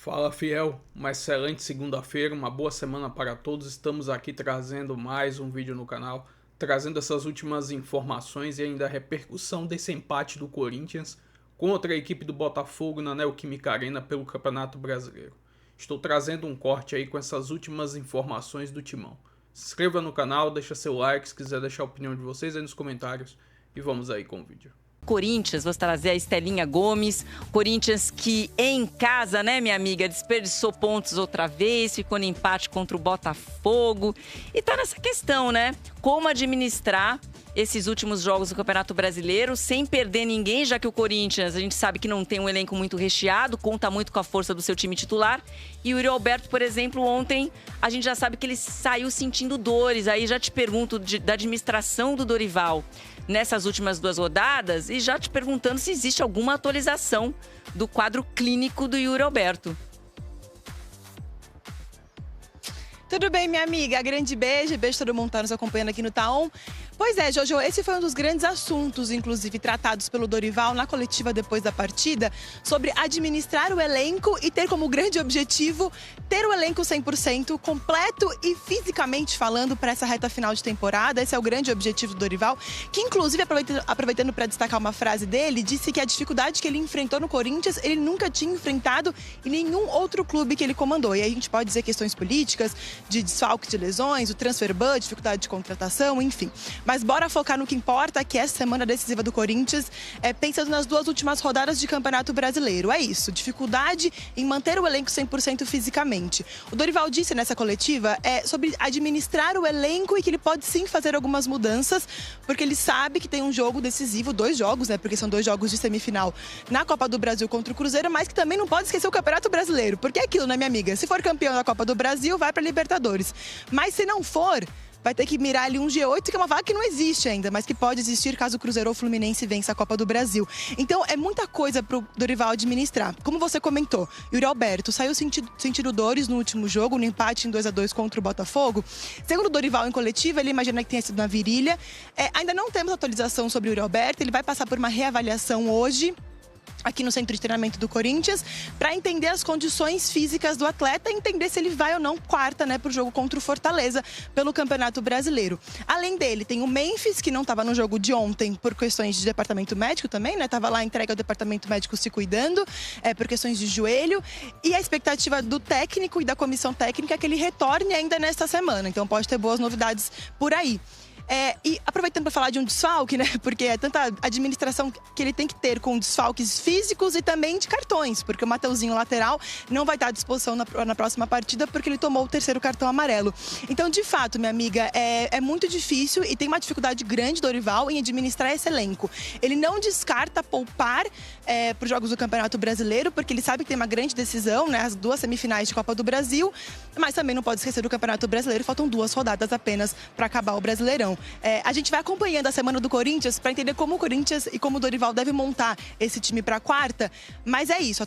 Fala, fiel, uma excelente segunda-feira, uma boa semana para todos. Estamos aqui trazendo mais um vídeo no canal, trazendo essas últimas informações e ainda a repercussão desse empate do Corinthians contra a equipe do Botafogo na Neoquímica Arena pelo Campeonato Brasileiro. Estou trazendo um corte aí com essas últimas informações do Timão. Se inscreva no canal, deixa seu like, se quiser deixar a opinião de vocês aí nos comentários e vamos aí com o vídeo. Corinthians, vou trazer a Estelinha Gomes, Corinthians que em casa, né, minha amiga, desperdiçou pontos outra vez, ficou no empate contra o Botafogo e tá nessa questão, né, como administrar esses últimos jogos do Campeonato Brasileiro sem perder ninguém, já que o Corinthians, a gente sabe que não tem um elenco muito recheado, conta muito com a força do seu time titular. E o Yuri Alberto, por exemplo, ontem a gente já sabe que ele saiu sentindo dores. Aí já te pergunto da administração do Dorival nessas últimas duas rodadas e já te perguntando se existe alguma atualização do quadro clínico do Yuri Alberto. Tudo bem, minha amiga? Grande beijo todo mundo que tá nos acompanhando aqui no Taon. Pois é, Jojo, esse foi um dos grandes assuntos, inclusive, tratados pelo Dorival na coletiva depois da partida, sobre administrar o elenco e ter como grande objetivo ter o elenco 100% completo e fisicamente falando para essa reta final de temporada. Esse é o grande objetivo do Dorival, que inclusive, aproveitando para destacar uma frase dele, disse que a dificuldade que ele enfrentou no Corinthians, ele nunca tinha enfrentado em nenhum outro clube que ele comandou. E aí a gente pode dizer questões políticas, de desfalque de lesões, o transfer ban, dificuldade de contratação, enfim. Mas bora focar no que importa, que é essa semana decisiva do Corinthians, pensando nas duas últimas rodadas de Campeonato Brasileiro. É isso, dificuldade em manter o elenco 100% fisicamente. O Dorival disse nessa coletiva sobre administrar o elenco e que ele pode sim fazer algumas mudanças, porque ele sabe que tem um jogo decisivo, 2 jogos, né? Porque são 2 jogos de semifinal na Copa do Brasil contra o Cruzeiro, mas que também não pode esquecer o Campeonato Brasileiro. Porque é aquilo, né, minha amiga? Se for campeão da Copa do Brasil, vai para Libertadores. Mas se não for, vai ter que mirar ali um G8, que é uma vaga que não existe ainda, mas que pode existir caso o Cruzeiro ou o Fluminense vença a Copa do Brasil. Então, é muita coisa pro Dorival administrar. Como você comentou, Yuri Alberto saiu sentindo dores no último jogo, no empate em 2-2 contra o Botafogo. Segundo o Dorival em coletiva, ele imagina que tenha sido na virilha. Ainda não temos atualização sobre o Yuri Alberto, ele vai passar por uma reavaliação hoje, aqui no centro de treinamento do Corinthians, para entender as condições físicas do atleta e entender se ele vai ou não quarta, né, para o jogo contra o Fortaleza pelo Campeonato Brasileiro. Além dele, tem o Memphis, que não estava no jogo de ontem por questões de departamento médico também, né? Estava lá entregue ao departamento médico se cuidando, por questões de joelho. E a expectativa do técnico e da comissão técnica é que ele retorne ainda nesta semana. Então pode ter boas novidades por aí. E aproveitando para falar de um desfalque, né? Porque é tanta administração que ele tem que ter com desfalques físicos e também de cartões, porque o Mateuzinho lateral não vai estar à disposição na próxima partida porque ele tomou o 3º cartão amarelo. Então, de fato, minha amiga, é muito difícil e tem uma dificuldade grande do Dorival em administrar esse elenco. Ele não descarta poupar para os jogos do Campeonato Brasileiro, porque ele sabe que tem uma grande decisão, né? As 2 semifinais de Copa do Brasil, mas também não pode esquecer do Campeonato Brasileiro, faltam 2 rodadas apenas para acabar o Brasileirão. A gente vai acompanhando a semana do Corinthians para entender como o Corinthians e como o Dorival deve montar esse time para a quarta. Mas é isso,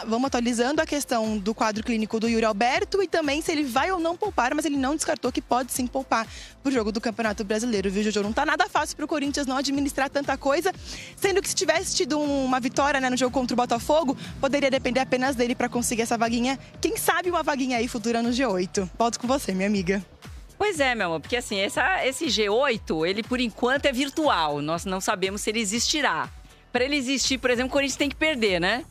vamos atualizando a questão do quadro clínico do Yuri Alberto e também se ele vai ou não poupar, mas ele não descartou que pode sim poupar para o jogo do Campeonato Brasileiro, viu, Jojo? Não tá nada fácil para o Corinthians não administrar tanta coisa, sendo que se tivesse tido uma vitória, né, no jogo contra o Botafogo, poderia depender apenas dele para conseguir essa vaguinha, quem sabe uma vaguinha aí futura no G8. Volto com você, minha amiga. Pois é, meu amor, porque assim, esse G8, ele por enquanto é virtual, nós não sabemos se ele existirá. Para ele existir, por exemplo, o Corinthians tem que perder, né?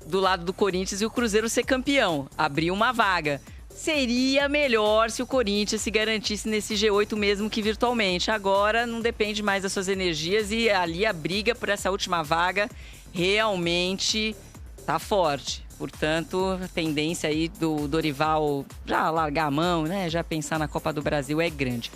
Do lado do Corinthians e o Cruzeiro ser campeão, abrir uma vaga. Seria melhor se o Corinthians se garantisse nesse G8 mesmo que virtualmente. Agora não depende mais das suas energias e ali a briga por essa última vaga realmente tá forte. Portanto, a tendência aí do Dorival já largar a mão, né? Já pensar na Copa do Brasil é grande.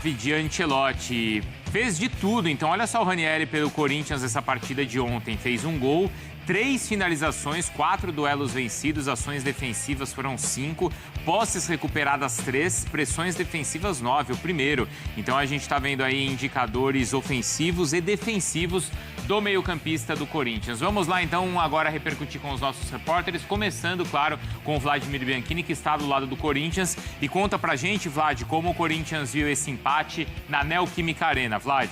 Di Ancelotti fez de tudo. Então, olha só o Ranieri pelo Corinthians essa partida de ontem. Fez um gol, 3 finalizações, 4 duelos vencidos, ações defensivas foram 5, posses recuperadas 3, pressões defensivas 9, o primeiro. Então a gente está vendo aí indicadores ofensivos e defensivos do meio-campista do Corinthians. Vamos lá então agora repercutir com os nossos repórteres, começando, claro, com o Vladimir Bianchini, que está do lado do Corinthians. E conta pra gente, Vlad, como o Corinthians viu esse empate na Neoquímica Arena. Vlad.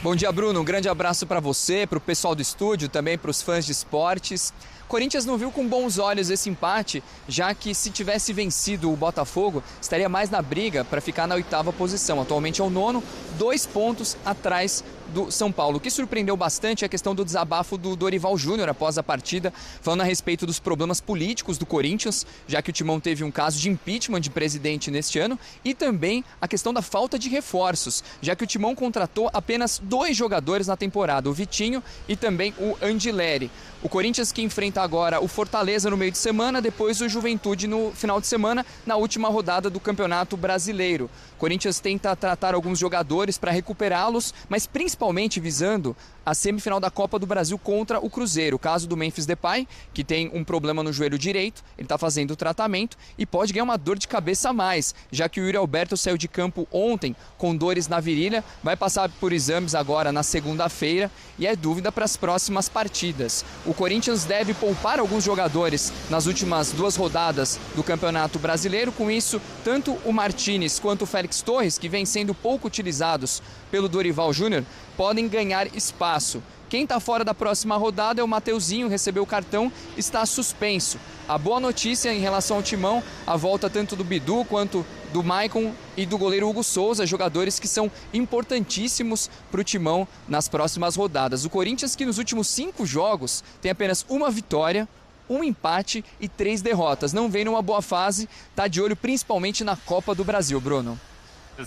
Bom dia, Bruno. Um grande abraço para você, para o pessoal do estúdio, também para os fãs de esportes. Corinthians não viu com bons olhos esse empate, já que se tivesse vencido o Botafogo, estaria mais na briga para ficar na 8ª posição. Atualmente é o 9º, 2 pontos atrás do São Paulo. O que surpreendeu bastante é a questão do desabafo do Dorival Júnior após a partida, falando a respeito dos problemas políticos do Corinthians, já que o Timão teve um caso de impeachment de presidente neste ano, e também a questão da falta de reforços, já que o Timão contratou apenas 2 jogadores na temporada, o Vitinho e também o Andileri. O Corinthians que enfrenta agora o Fortaleza no meio de semana, depois o Juventude no final de semana, na última rodada do Campeonato Brasileiro. O Corinthians tenta tratar alguns jogadores para recuperá-los, mas principalmente visando a semifinal da Copa do Brasil contra o Cruzeiro. O caso do Memphis Depay, que tem um problema no joelho direito, ele está fazendo o tratamento e pode ganhar uma dor de cabeça a mais, já que o Yuri Alberto saiu de campo ontem com dores na virilha, vai passar por exames agora na segunda-feira e é dúvida para as próximas partidas. O Corinthians deve poupar alguns jogadores nas últimas 2 rodadas do Campeonato Brasileiro. Com isso, tanto o Martínez quanto o Félix Torres, que vêm sendo pouco utilizados pelo Dorival Júnior, podem ganhar espaço. Quem está fora da próxima rodada é o Mateuzinho, recebeu o cartão, está suspenso. A boa notícia em relação ao Timão, a volta tanto do Bidu quanto do Maicon e do goleiro Hugo Souza, jogadores que são importantíssimos para o Timão nas próximas rodadas. O Corinthians, que nos últimos 5 jogos tem apenas 1 vitória, 1 empate e 3 derrotas. Não vem numa boa fase, está de olho principalmente na Copa do Brasil, Bruno.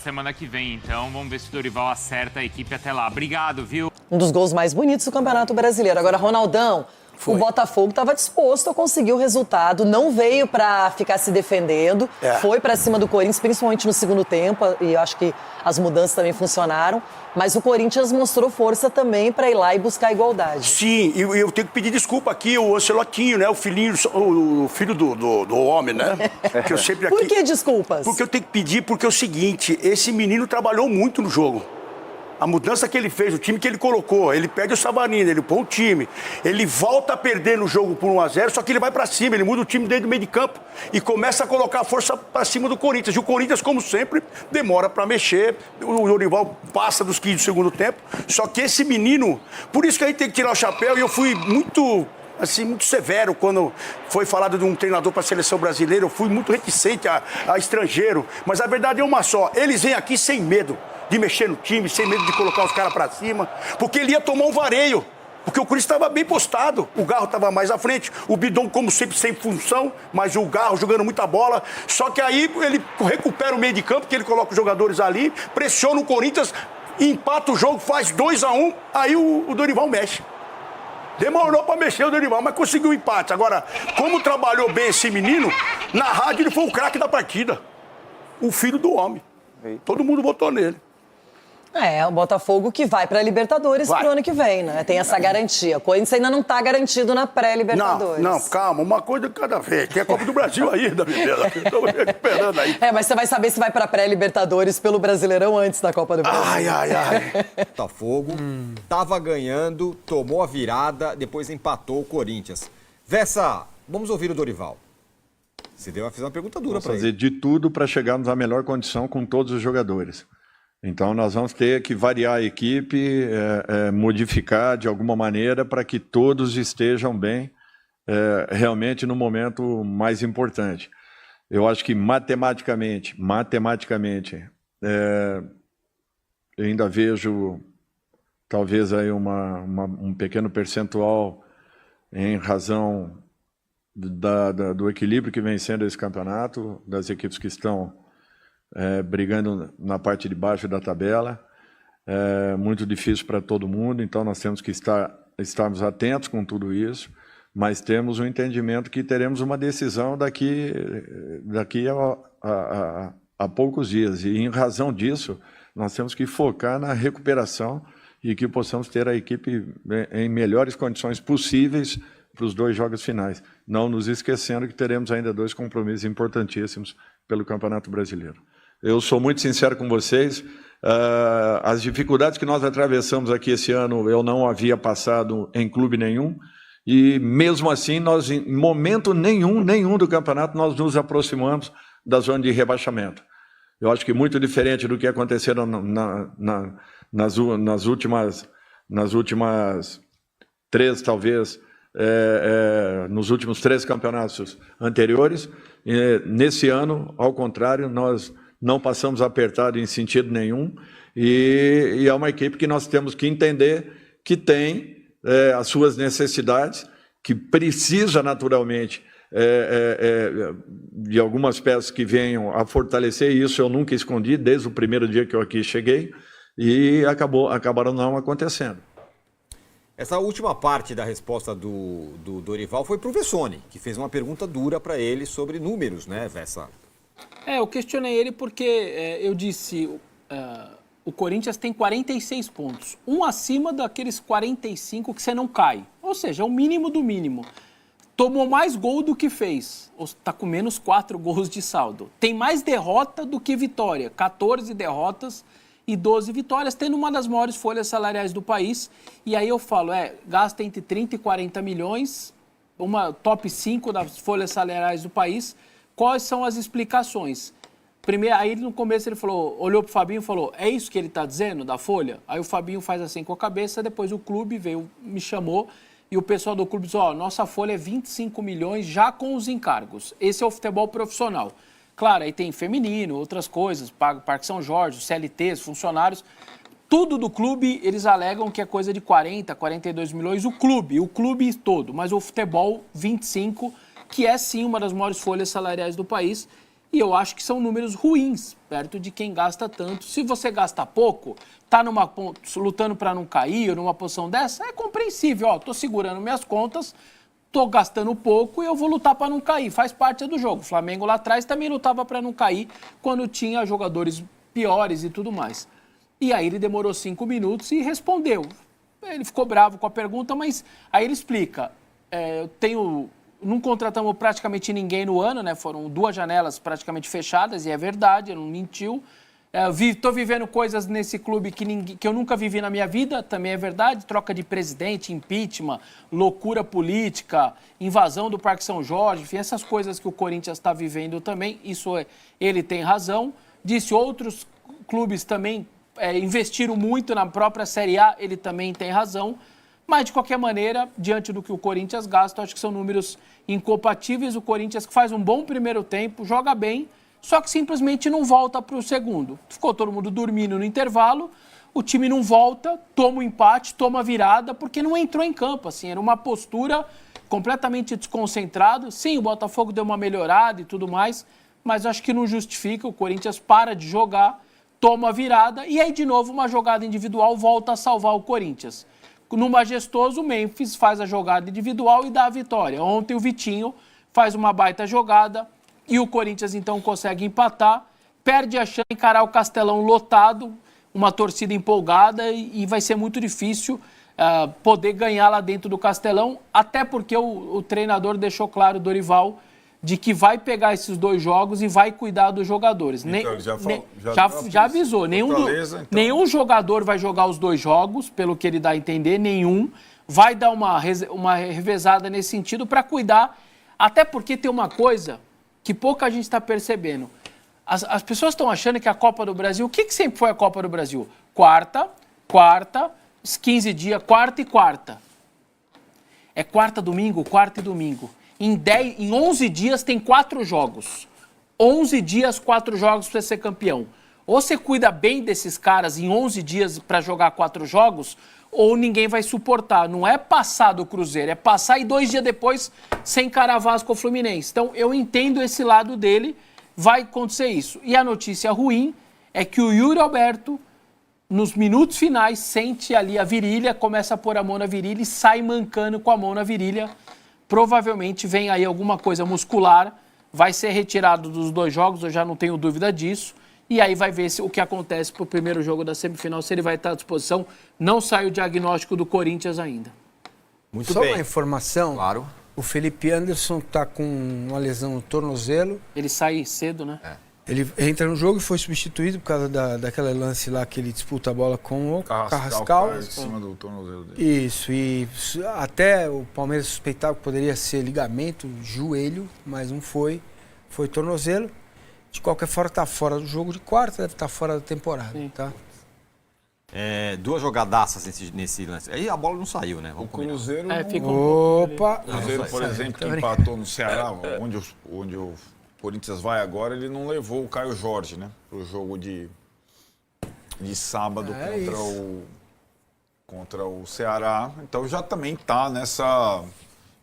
Semana que vem, então, vamos ver se o Dorival acerta a equipe até lá. Obrigado, viu? Um dos gols mais bonitos do Campeonato Brasileiro. Agora, Ronaldão, o Botafogo estava disposto a conseguir o resultado, não veio para ficar se defendendo, foi para cima do Corinthians, principalmente no segundo tempo, e eu acho que as mudanças também funcionaram, mas o Corinthians mostrou força também para ir lá e buscar a igualdade. Sim, e eu tenho que pedir desculpa aqui, o Ancelotinho, né, o filho do homem, né? Que eu sempre aqui... Por que desculpas? Porque eu tenho que pedir, porque é o seguinte, esse menino trabalhou muito no jogo. A mudança que ele fez, o time que ele colocou, ele perde o Savarino, ele põe o time, ele volta a perder no jogo por 1-0, só que ele vai pra cima, ele muda o time desde o meio de campo e começa a colocar a força pra cima do Corinthians. E o Corinthians, como sempre, demora pra mexer, o Dorival passa dos 15 do segundo tempo, só que esse menino, por isso que a gente tem que tirar o chapéu, e eu fui muito severo quando foi falado de um treinador para a seleção brasileira, eu fui muito reticente a estrangeiro, mas a verdade é uma só, eles vêm aqui sem medo de mexer no time, sem medo de colocar os caras para cima, porque ele ia tomar um vareio, porque o Corinthians estava bem postado, o Garro estava mais à frente, o Bidon como sempre sem função, mas o Garro jogando muita bola, só que aí ele recupera o meio de campo, que ele coloca os jogadores ali, pressiona o Corinthians, empata o jogo, faz 2-1, aí o Dorival mexe. Demorou para mexer o Dorival, mas conseguiu o empate. Agora, como trabalhou bem esse menino, na rádio ele foi o craque da partida. O filho do homem. Todo mundo votou nele. O Botafogo que vai para a Libertadores pro ano que vem, né? Tem essa garantia. O Corinthians ainda não está garantido na pré-Libertadores. Não, calma, uma coisa de cada vez. Tem a Copa do Brasil ainda, menina. Estamos recuperando aí. Mas você vai saber se vai para a pré-Libertadores pelo Brasileirão antes da Copa do Brasil. Ai. Botafogo tava ganhando, tomou a virada, depois empatou o Corinthians. Vessa, vamos ouvir o Dorival. Você fez uma pergunta dura para ele. Fazer de tudo para chegarmos à melhor condição com todos os jogadores. Então, nós vamos ter que variar a equipe, modificar de alguma maneira para que todos estejam bem realmente no momento mais importante. Eu acho que matematicamente, eu ainda vejo talvez aí um pequeno percentual em razão do equilíbrio que vem sendo esse campeonato, das equipes que estão brigando na parte de baixo da tabela. É muito difícil para todo mundo, então nós temos que estarmos atentos com tudo isso, mas temos um entendimento que teremos uma decisão daqui a poucos dias, e em razão disso nós temos que focar na recuperação e que possamos ter a equipe em melhores condições possíveis para os 2 jogos finais, não nos esquecendo que teremos ainda 2 compromissos importantíssimos pelo Campeonato Brasileiro. Eu sou muito sincero com vocês, as dificuldades que nós atravessamos aqui esse ano eu não havia passado em clube nenhum, e mesmo assim, nós em momento nenhum do campeonato nós nos aproximamos da zona de rebaixamento. Eu acho que muito diferente do que aconteceu nas últimas 3, talvez, nos últimos 3 campeonatos anteriores. Nesse ano, ao contrário, nós não passamos apertado em sentido nenhum, e é uma equipe que nós temos que entender que tem as suas necessidades, que precisa naturalmente de algumas peças que venham a fortalecer isso. Eu nunca escondi desde o primeiro dia que eu aqui cheguei, e acabaram não acontecendo. Essa última parte da resposta do Dorival foi para o Vessone, que fez uma pergunta dura para ele sobre números, né, Vessa? Eu questionei ele porque eu disse, o Corinthians tem 46 pontos, um acima daqueles 45 que você não cai, ou seja, é o mínimo do mínimo. Tomou mais gol do que fez, está com menos 4 gols de saldo. Tem mais derrota do que vitória, 14 derrotas e 12 vitórias, tendo uma das maiores folhas salariais do país. E aí eu falo, gasta entre 30 e 40 milhões, uma top 5 das folhas salariais do país. Quais são as explicações? Primeiro, aí no começo ele falou, olhou para o Fabinho e falou, é isso que ele está dizendo da folha? Aí o Fabinho faz assim com a cabeça, depois o clube veio, me chamou, e o pessoal do clube disse, nossa folha é 25 milhões já com os encargos. Esse é o futebol profissional. Claro, aí tem feminino, outras coisas, Parque São Jorge, CLTs, funcionários. Tudo do clube, eles alegam que é coisa de 40, 42 milhões, o clube todo. Mas o futebol, 25, que é sim uma das maiores folhas salariais do país. E eu acho que são números ruins, perto de quem gasta tanto. Se você gasta pouco, está lutando para não cair, ou numa posição dessa, é compreensível. Estou segurando minhas contas, estou gastando pouco e eu vou lutar para não cair. Faz parte do jogo. O Flamengo lá atrás também lutava para não cair quando tinha jogadores piores e tudo mais. E aí ele demorou 5 minutos e respondeu. Ele ficou bravo com a pergunta, mas aí ele explica. Não contratamos praticamente ninguém no ano, né? Foram 2 janelas praticamente fechadas, e é verdade, ele não mentiu. Estou vivendo coisas nesse clube que eu nunca vivi na minha vida, também é verdade. Troca de presidente, impeachment, loucura política, invasão do Parque São Jorge, enfim, essas coisas que o Corinthians está vivendo também, ele tem razão. Disse outros clubes também investiram muito na própria Série A, ele também tem razão. Mas, de qualquer maneira, diante do que o Corinthians gasta, acho que são números incompatíveis. O Corinthians que faz um bom primeiro tempo, joga bem, só que simplesmente não volta para o segundo. Ficou todo mundo dormindo no intervalo, o time não volta, toma um empate, toma a virada, porque não entrou em campo, assim, era uma postura completamente desconcentrada. Sim, o Botafogo deu uma melhorada e tudo mais, mas acho que não justifica. O Corinthians para de jogar, toma a virada, e aí de novo uma jogada individual volta a salvar o Corinthians. No Majestoso, o Memphis faz a jogada individual e dá a vitória. Ontem o Vitinho faz uma baita jogada, e o Corinthians, então, consegue empatar, perde a chance de encarar o Castelão lotado, uma torcida empolgada, e vai ser muito difícil poder ganhar lá dentro do Castelão, até porque o treinador deixou claro, Dorival, de que vai pegar esses 2 jogos e vai cuidar dos jogadores. Então, já avisou, nenhum jogador vai jogar os 2 jogos, pelo que ele dá a entender, nenhum. Vai dar uma revezada nesse sentido para cuidar, até porque tem uma coisa que pouca gente está percebendo. As pessoas estão achando que a Copa do Brasil... O que sempre foi a Copa do Brasil? Quarta, os 15 dias, quarta e quarta. É quarta e domingo. Em 11 dias tem 4 jogos. 11 dias, 4 jogos para ser campeão. Ou você cuida bem desses caras em 11 dias para jogar 4 jogos, ou ninguém vai suportar. Não é passar do Cruzeiro, é passar e 2 dias depois sem encarar Vasco ou Fluminense. Então, eu entendo esse lado dele, vai acontecer isso. E a notícia ruim é que o Yuri Alberto, nos minutos finais, sente ali a virilha, começa a pôr a mão na virilha e sai mancando com a mão na virilha. Provavelmente vem aí alguma coisa muscular, vai ser retirado dos 2 jogos, eu já não tenho dúvida disso. E aí vai ver o que acontece para o primeiro jogo da semifinal, se ele vai estar à disposição. Não sai o diagnóstico do Corinthians ainda. Muito bem. Só uma informação. Claro. O Felipe Anderson está com uma lesão no tornozelo. Ele sai cedo, né? Ele entra no jogo e foi substituído por causa daquela lance lá que ele disputa a bola com o Carrascal. Em cima do tornozelo dele. Isso, e até o Palmeiras suspeitava que poderia ser ligamento, joelho, mas não foi. Foi tornozelo. De qualquer forma, está fora do jogo de quarta, deve estar fora da temporada. Sim. Tá? Duas jogadaças nesse lance. Aí a bola não saiu, né? O Cruzeiro... Opa! O Cruzeiro, por exemplo, que empatou no Ceará, onde o Corinthians vai agora, ele não levou o Caio Jorge, né? Pro jogo de sábado contra o Ceará. Então já também tá nessa...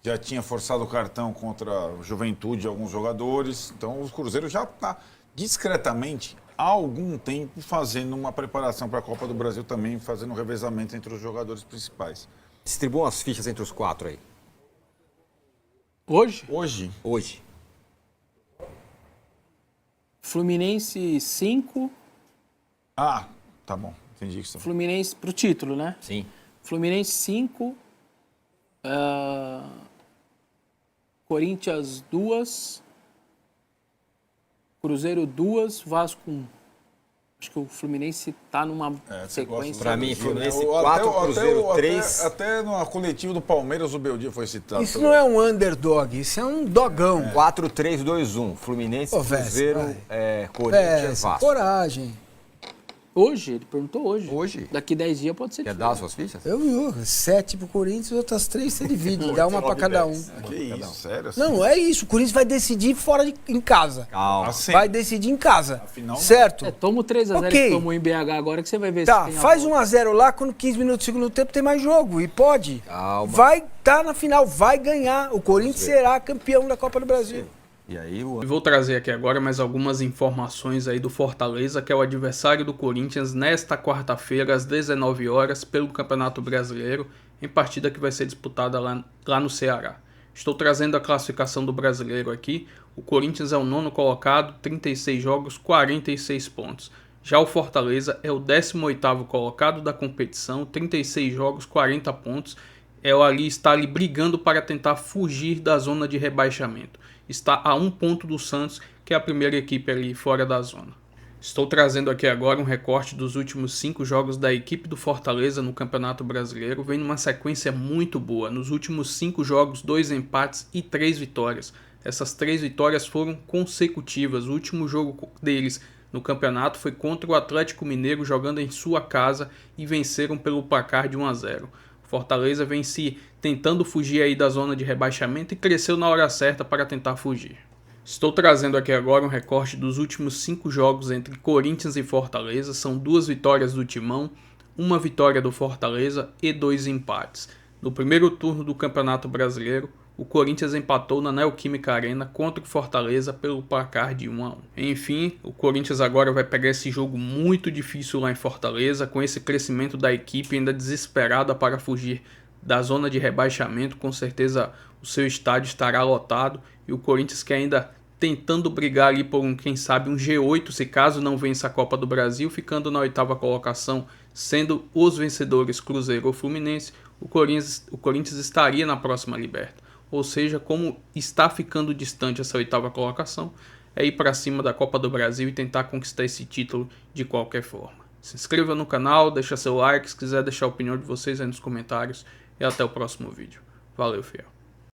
Já tinha forçado o cartão contra a Juventude, alguns jogadores. Então o Cruzeiro já está discretamente, há algum tempo, fazendo uma preparação para a Copa do Brasil também, fazendo um revezamento entre os jogadores principais. Distribuam as fichas entre os 4 aí. Hoje? Hoje. Fluminense 5. Ah, tá bom. Entendi que você... Fluminense pro título, né? Sim. Fluminense 5. Corinthians 2. Cruzeiro 2. Vasco 1. Acho que o Fluminense tá numa sequência. Pra mim, Fluminense 4, Cruzeiro 3. Até no coletivo do Palmeiras, o Beldia foi citado. Isso não é um underdog, isso é um dogão. 4-3-2-1. Fluminense, Cruzeiro, Corinthians, Vasco. Coragem. Hoje? Ele perguntou hoje. Hoje? Daqui 10 dias pode ser. Quer dar as suas fichas? Eu vi. 7 pro Corinthians, outras 3 você divide. Dá uma pra cada um. Que isso, sério? Não, é isso. O Corinthians vai decidir em casa. Calma. Assim, Vai decidir em casa. Afinal, certo? Toma o 3x0 que tomou em BH agora que você vai ver se tem faz 1x0 lá, quando 15 minutos do segundo tempo tem mais jogo. E pode. Calma. Vai estar na final, vai ganhar. O Corinthians será campeão da Copa do Brasil. E aí, Vou trazer aqui agora mais algumas informações aí do Fortaleza, que é o adversário do Corinthians nesta quarta-feira às 19 horas pelo Campeonato Brasileiro, em partida que vai ser disputada lá no Ceará. Estou trazendo a classificação do Brasileiro aqui. O Corinthians é o 9º colocado, 36 jogos, 46 pontos. Já o Fortaleza é o 18º colocado da competição, 36 jogos, 40 pontos. Está ali brigando para tentar fugir da zona de rebaixamento. Está a 1 ponto do Santos, que é a primeira equipe ali fora da zona. Estou trazendo aqui agora um recorte dos últimos 5 jogos da equipe do Fortaleza no Campeonato Brasileiro. Vem numa sequência muito boa. Nos últimos 5 jogos, 2 empates e 3 vitórias. Essas 3 vitórias foram consecutivas. O último jogo deles no campeonato foi contra o Atlético Mineiro, jogando em sua casa, e venceram pelo placar de 1-0. Fortaleza vem se tentando fugir aí da zona de rebaixamento e cresceu na hora certa para tentar fugir. Estou trazendo aqui agora um recorte dos últimos 5 jogos entre Corinthians e Fortaleza. São 2 vitórias do Timão, 1 vitória do Fortaleza e 2 empates. No primeiro turno do Campeonato Brasileiro, o Corinthians empatou na Neoquímica Arena contra o Fortaleza pelo placar de 1-1. Enfim, o Corinthians agora vai pegar esse jogo muito difícil lá em Fortaleza, com esse crescimento da equipe ainda desesperada para fugir da zona de rebaixamento. Com certeza o seu estádio estará lotado e o Corinthians que ainda tentando brigar ali por quem sabe um G8, se caso não vença a Copa do Brasil, ficando na 8ª colocação, sendo os vencedores Cruzeiro ou Fluminense, o Corinthians estaria na próxima Liberta. Ou seja, como está ficando distante essa 8ª colocação, é ir para cima da Copa do Brasil e tentar conquistar esse título de qualquer forma. Se inscreva no canal, deixa seu like, se quiser deixar a opinião de vocês aí nos comentários, e até o próximo vídeo. Valeu, fiel.